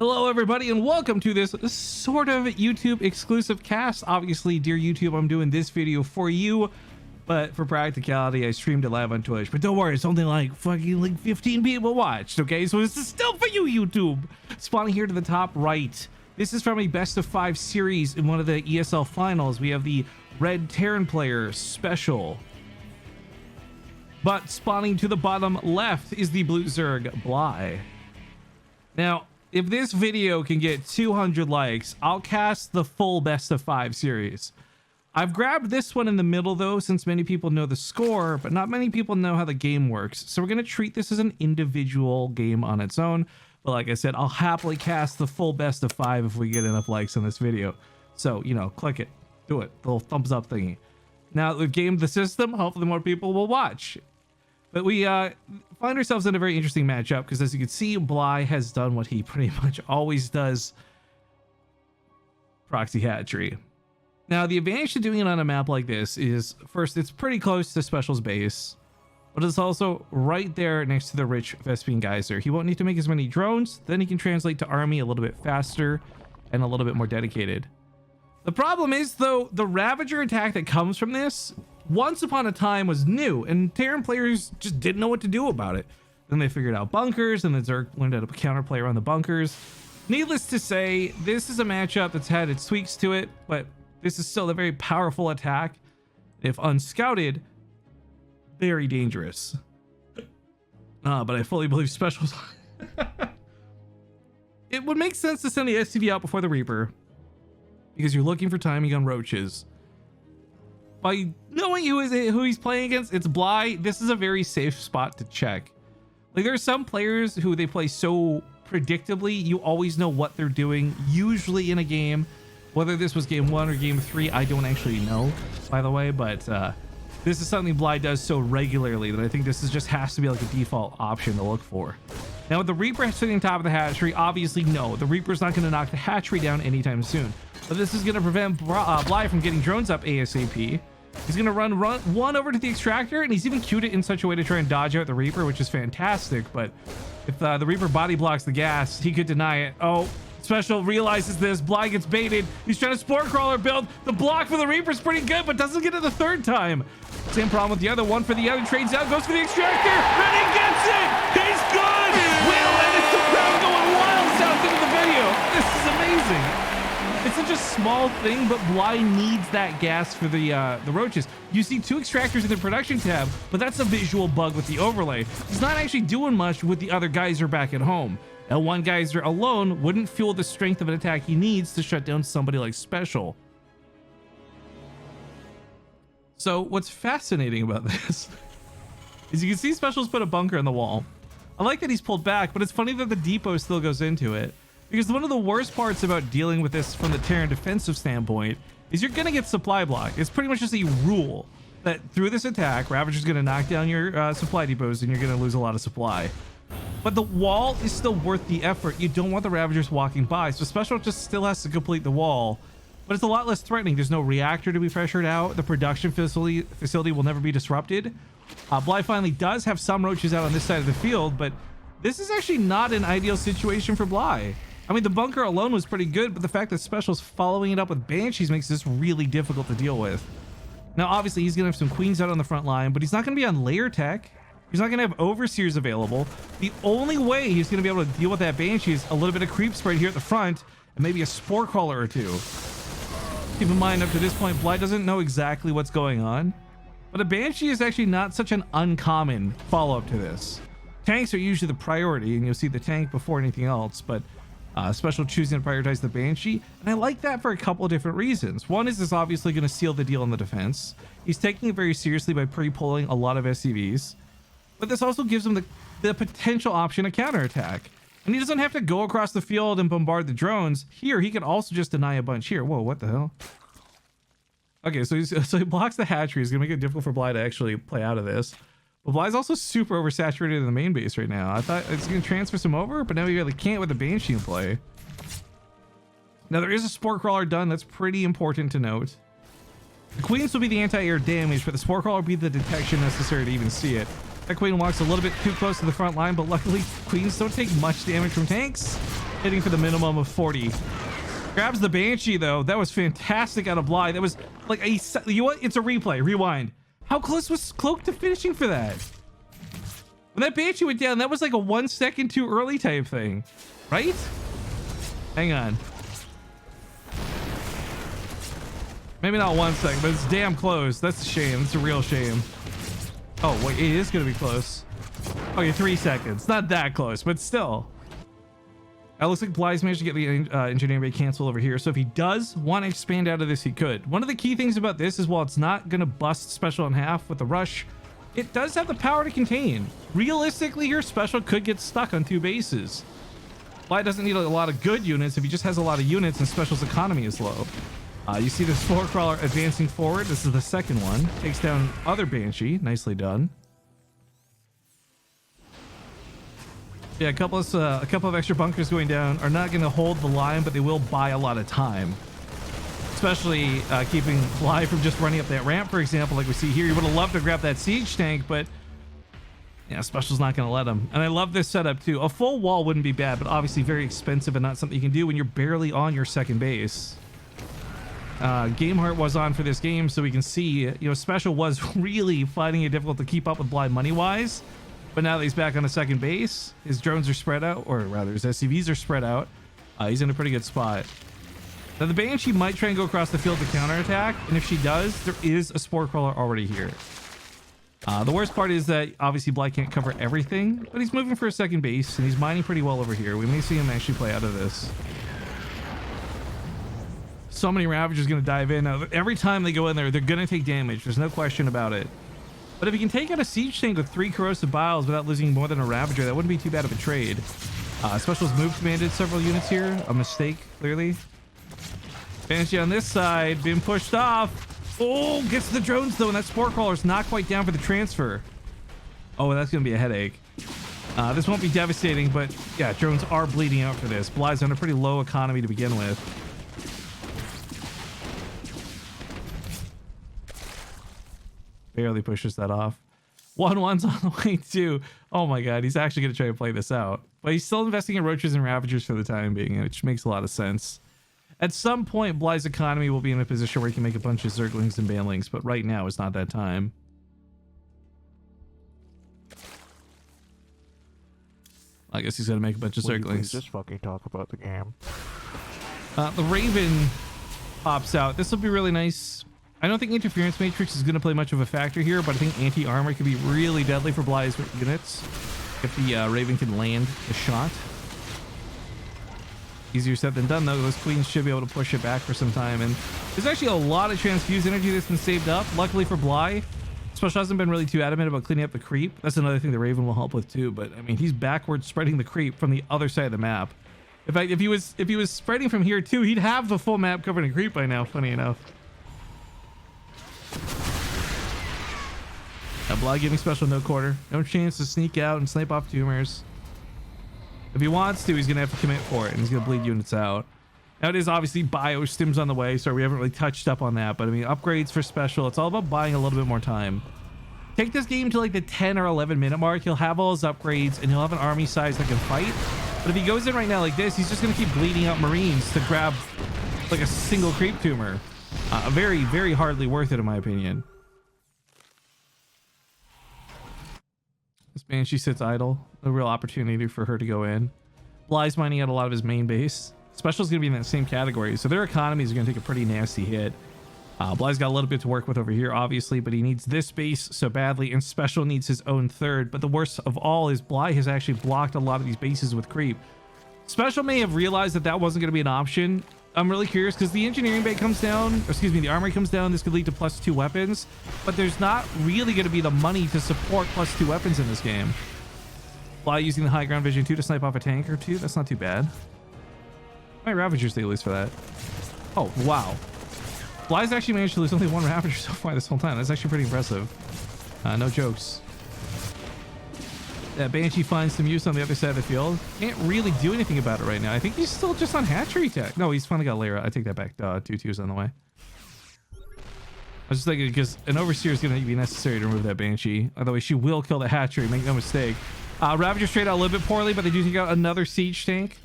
Hello everybody and welcome to this sort of YouTube exclusive cast. Obviously, dear YouTube, I'm doing this video for you, but for practicality I streamed it live on Twitch. But don't worry, it's only like 15 people watched, okay? So this is still for you, YouTube. Spawning here to the top right, this is from a best of 5 series in one of the ESL finals. We have the red Terran player SpeCial, but spawning to the bottom left is the blue Zerg BLY. Now, if this video can get 200 likes, I'll cast the full best of 5 series. I've grabbed this one in the middle though, since many people know the score, but not many people know how the game works. So we're going to treat this as an individual game on its own. But like I said, I'll happily cast the full best of 5 if we get enough likes on this video. So, you know, click it, do it, the little thumbs up thingy. Now that we've gamed the system, hopefully more people will watch. But we find ourselves in a very interesting matchup because, as you can see, BLY has done what he pretty much always does: proxy hatchery. Now, the advantage to doing it on a map like this is, first, it's pretty close to SpeCial's base, but it's also right there next to the rich Vespene geyser. He won't need to make as many drones, then he can translate to army a little bit faster and a little bit more dedicated. The problem is, though, the Ravager attack that comes from this, once upon a time, was new, and Terran players just didn't know what to do about it. Then they figured out bunkers, and then Zerg learned how to counterplay around the bunkers. Needless to say, this is a matchup that's had its tweaks to it, but this is still a very powerful attack. If unscouted, very dangerous. But I fully believe SpeCial's... It would make sense to send the STD out before the Reaper, because you're looking for timing on roaches. By knowing who he's playing against, it's BLY. This is a very safe spot to check. Like, there are some players who they play so predictably, you always know what they're doing, usually in a game. Whether this was game 1 or game 3, I don't actually know, by the way, but this is something BLY does so regularly that I think this just has to be like a default option to look for. Now, with the Reaper sitting on top of the hatchery, obviously no, the Reaper's not going to knock the hatchery down anytime soon. But this is going to prevent BLY from getting drones up ASAP. He's going to run one over to the extractor, and he's even queued it in such a way to try and dodge out the Reaper, which is fantastic. But if the Reaper body blocks the gas, he could deny it. Oh, SpeCial realizes this. BLY gets baited. He's trying to Spore Crawler build. The block for the Reaper's pretty good, but doesn't get it the third time. Same problem with the other one. For the other, trades out, goes for the extractor, and he gets it! He's good! Will, and it's the crowd going wild south into the video. This is amazing. It's such a small thing, but BLY needs that gas for the roaches. You see 2 extractors in the production tab, but that's a visual bug with the overlay. He's not actually doing much with the other geyser back at home. And one geyser alone wouldn't fuel the strength of an attack he needs to shut down somebody like SpeCial. So what's fascinating about this is you can see SpeCial's put a bunker in the wall. I like that he's pulled back, but it's funny that the depot still goes into it. Because one of the worst parts about dealing with this from the Terran defensive standpoint is you're going to get supply block. It's pretty much just a rule that through this attack, Ravager's going to knock down your supply depots and you're going to lose a lot of supply. But the wall is still worth the effort. You don't want the Ravagers walking by, so SpeCial just still has to complete the wall. But it's a lot less threatening. There's no reactor to be pressured out. The production facility will never be disrupted. BLY finally does have some roaches out on this side of the field, but this is actually not an ideal situation for BLY. I mean, the bunker alone was pretty good, but the fact that SpeCial's following it up with Banshees makes this really difficult to deal with. Now, obviously, he's going to have some Queens out on the front line, but he's not going to be on layer tech. He's not going to have Overseers available. The only way he's going to be able to deal with that Banshee is a little bit of creep spread here at the front, and maybe a Spore Crawler or 2. Keep in mind, up to this point, BLY doesn't know exactly what's going on, but a Banshee is actually not such an uncommon follow-up to this. Tanks are usually the priority, and you'll see the tank before anything else, but SpeCial choosing to prioritize the Banshee, and I like that for a couple of different reasons. One is this obviously going to seal the deal on the defense. He's taking it very seriously by pre-pulling a lot of SCVs, but this also gives him the potential option of counterattack. And he doesn't have to go across the field and bombard the drones. Here, he can also just deny a bunch here. Whoa, what the hell? Okay, so he blocks the hatchery. He's going to make it difficult for BLY to actually play out of this. But BLY's also super oversaturated in the main base right now. I thought it's going to transfer some over, but now he really can't with the Banshee in play. Now, there is a Spore Crawler done. That's pretty important to note. The Queens will be the anti-air damage, but the Spore Crawler will be the detection necessary to even see it. That Queen walks a little bit too close to the front line, but luckily Queens don't take much damage from tanks. hitting for the minimum of 40. Grabs the Banshee, though. That was fantastic out of BLY. That was like a... You know what? It's a replay. Rewind. How close was Cloak to finishing for that? When that Banshee went down, that was like a 1 second too early type thing. Right? Hang on. Maybe not 1 second, but it's damn close. That's a shame. It's a real shame. Oh, wait. It is going to be close. Okay, 3 seconds. Not that close, but still. It looks like BLY's managed to get the engineering bay canceled over here. So if he does want to expand out of this, he could. One of the key things about this is while it's not going to bust Special in half with the rush, it does have the power to contain. Realistically, your Special could get stuck on 2 bases. BLY doesn't need a lot of good units if he just has a lot of units and Special's economy is low. You see the Spore Crawler advancing forward. This is the second one. Takes down other Banshee. Nicely done. Yeah, a couple of extra bunkers going down are not going to hold the line, but they will buy a lot of time. Especially keeping BLY from just running up that ramp, for example, like we see here. You would have loved to grab that siege tank, but yeah, Special's not going to let him. And I love this setup too. A full wall wouldn't be bad, but obviously very expensive and not something you can do when you're barely on your second base. Game Heart was on for this game, so we can see, you know, Special was really finding it difficult to keep up with BLY money-wise. But now that he's back on the second base, his drones are spread out, or rather his SCVs are spread out. He's in a pretty good spot. Now the Banshee might try and go across the field to counterattack, and if she does, there is a Spore Crawler already here. The worst part is that obviously BLY can't cover everything, but he's moving for a second base, and he's mining pretty well over here. We may see him actually play out of this. So many Ravagers going to dive in. Now, every time they go in there, they're going to take damage. There's no question about it. But if he can take out a siege tank with 3 corrosive biles without losing more than a Ravager, that wouldn't be too bad of a trade. Special's move commanded several units here. A mistake, clearly. Banshee on this side, being pushed off. Oh, gets the drones though, and that Spore Crawler's not quite down for the transfer. Oh, that's going to be a headache. This won't be devastating, but yeah, drones are bleeding out for this. BLY's on a pretty low economy to begin with. Barely pushes that off. 1-1's on the way too. Oh my god, he's actually going to try to play this out. But he's still investing in Roaches and Ravagers for the time being, which makes a lot of sense. At some point, BLY's economy will be in a position where he can make a bunch of Zerglings and Banlings, but right now is not that time. I guess he's going to make a bunch of Zerglings. Just fucking talk about the game. The Raven pops out. This will be really nice. I don't think Interference Matrix is going to play much of a factor here, but I think Anti-Armor could be really deadly for BLY's units if the Raven can land the shot. Easier said than done, though. Those Queens should be able to push it back for some time, and there's actually a lot of transfuse energy that's been saved up. Luckily for BLY, Special hasn't been really too adamant about cleaning up the creep. That's another thing the Raven will help with too, but I mean, he's backwards spreading the creep from the other side of the map. In fact, if he was spreading from here too, he'd have the full map covered in creep by now, funny enough. BLY giving Special no quarter. No chance to sneak out and snipe off tumors. If he wants to, he's going to have to commit for it, and he's going to bleed units out. Now, it is obviously bio stims on the way, so we haven't really touched up on that. But, I mean, upgrades for Special, it's all about buying a little bit more time. Take this game to, like, the 10 or 11 minute mark. He'll have all his upgrades, and he'll have an army size that can fight. But if he goes in right now like this, he's just going to keep bleeding out Marines to grab, like, a single creep tumor. Very, very hardly worth it, in my opinion. This Banshee sits idle. No real opportunity for her to go in. BLY's mining out a lot of his main base. Special's going to be in that same category, so their economies are going to take a pretty nasty hit. BLY's got a little bit to work with over here, obviously, but he needs this base so badly, and Special needs his own third. But the worst of all is BLY has actually blocked a lot of these bases with creep. Special may have realized that that wasn't going to be an option. I'm really curious because the engineering bay comes down, or excuse me, the armory comes down. This could lead to +2 weapons, but there's not really going to be the money to support +2 weapons in this game. BLY using the high ground vision 2 to snipe off a tank or 2. That's not too bad. My Ravagers they lose for that. Oh, wow. BLY's actually managed to lose only 1 Ravager so far this whole time. That's actually pretty impressive. No jokes. Yeah, Banshee finds some use on the other side of the field. Can't really do anything about it right now. I think he's still just on hatchery tech. No, he's finally got Lyra. I take that back. 2-2's on the way. I was just thinking because an Overseer is going to be necessary to remove that Banshee. Otherwise, she will kill the hatchery. Make no mistake. Ravagers trade out a little bit poorly, but they do take out another siege tank.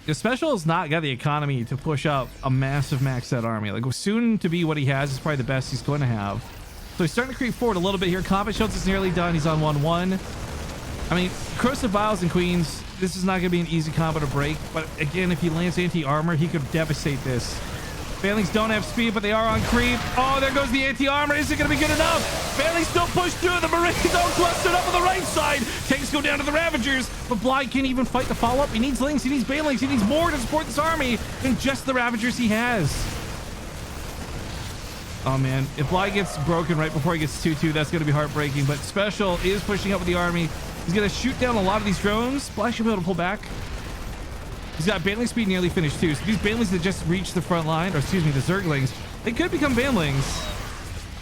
The Special has not got the economy to push up a massive maxed out army. Like, soon to be what he has is probably the best he's going to have. So he's starting to creep forward a little bit here. Combat Shields is nearly done. He's on 1-1. I mean, Corrosive Vials and Queens, this is not going to be an easy combo to break. But again, if he lands anti-armor, he could devastate this. Banelings don't have speed, but they are on creep. Oh, there goes the anti-armor. Is it going to be good enough? Banelings still push through. The Marines all clustered up on the right side. Tanks go down to the Ravagers, but BLY can't even fight the follow-up. He needs Lings. He needs Banelings. He needs more to support this army than just the Ravagers he has. Oh, man. If BLY gets broken right before he gets 2-2, that's going to be heartbreaking. But SpeCial is pushing up with the army. He's going to shoot down a lot of these drones. BLY should be able to pull back. He's got Baneling speed nearly finished too. So these Banelings that just reached the front line, or excuse me, the Zerglings, they could become Banelings.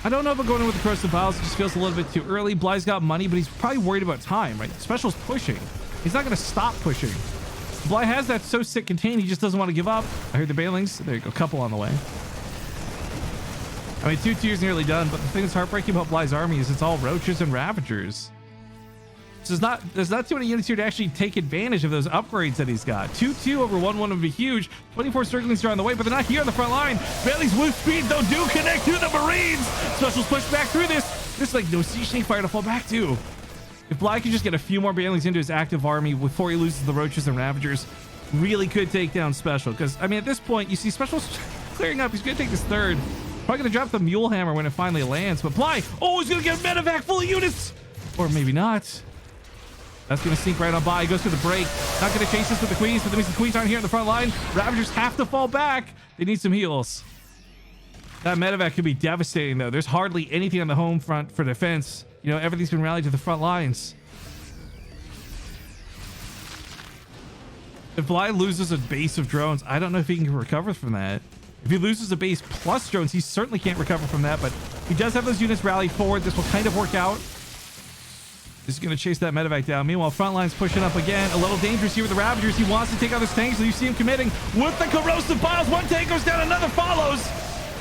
I don't know about going in with the Corrosive Vials. It just feels a little bit too early. BLY's got money, but he's probably worried about time, right? SpeCial's pushing. He's not going to stop pushing. BLY has that so sick contain. He just doesn't want to give up. I heard the Banelings. There you go. Couple on the way. I mean, 2-2 is nearly done, but the thing that's heartbreaking about BLY's army is it's all Roaches and Ravagers. So there's not too many units here to actually take advantage of those upgrades that he's got. 2-2 over 1-1 would be huge. 24 Zerglings are on the way, but they're not here on the front line. Bailey's with speed, though, do connect to the Marines. SpeCial's pushed back through this. There's like no siege tank fire to fall back to. If BLY can just get a few more Banelings into his active army before he loses the Roaches and Ravagers, really could take down SpeCial. Because, I mean, at this point, you see SpeCial's clearing up. He's going to take this third. Probably going to drop the Mule Hammer when it finally lands. But BLY, oh, he's going to get a medevac full of units. Or maybe not. That's going to sneak right on by. He goes for the break. Not going to chase this with the Queens, but that means the Queens aren't here in the front line. Ravagers have to fall back. They need some heals. That medevac could be devastating, though. There's hardly anything on the home front for defense. You know, everything's been rallied to the front lines. If BLY loses a base of drones, I don't know if he can recover from that. If he loses a base plus drones, he certainly can't recover from that, but he does have those units rallied forward. This will kind of work out. This is going to chase that medevac down. Meanwhile, front line's pushing up again. A little dangerous here with the Ravagers. He wants to take out this tank, so you see him committing with the Corrosive Vials. One tank goes down, another follows.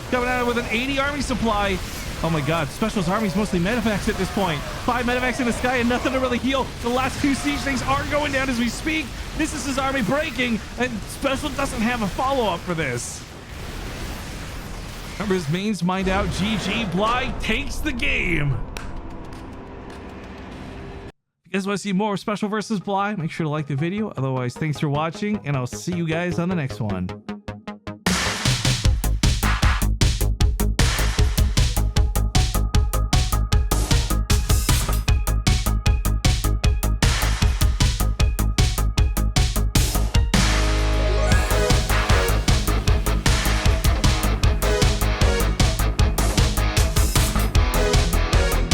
Coming out with an 80 army supply. Oh my god, SpeCial's army's mostly medevacs at this point. 5 medevacs in the sky and nothing to really heal. The last 2 siege things are going down as we speak. This is his army breaking, and SpeCial doesn't have a follow-up for this. Remember, his mains mined out. GG, BLY takes the game. If you guys want to see more SpeCial versus BLY, make sure to like the video. Otherwise, thanks for watching, and I'll see you guys on the next one.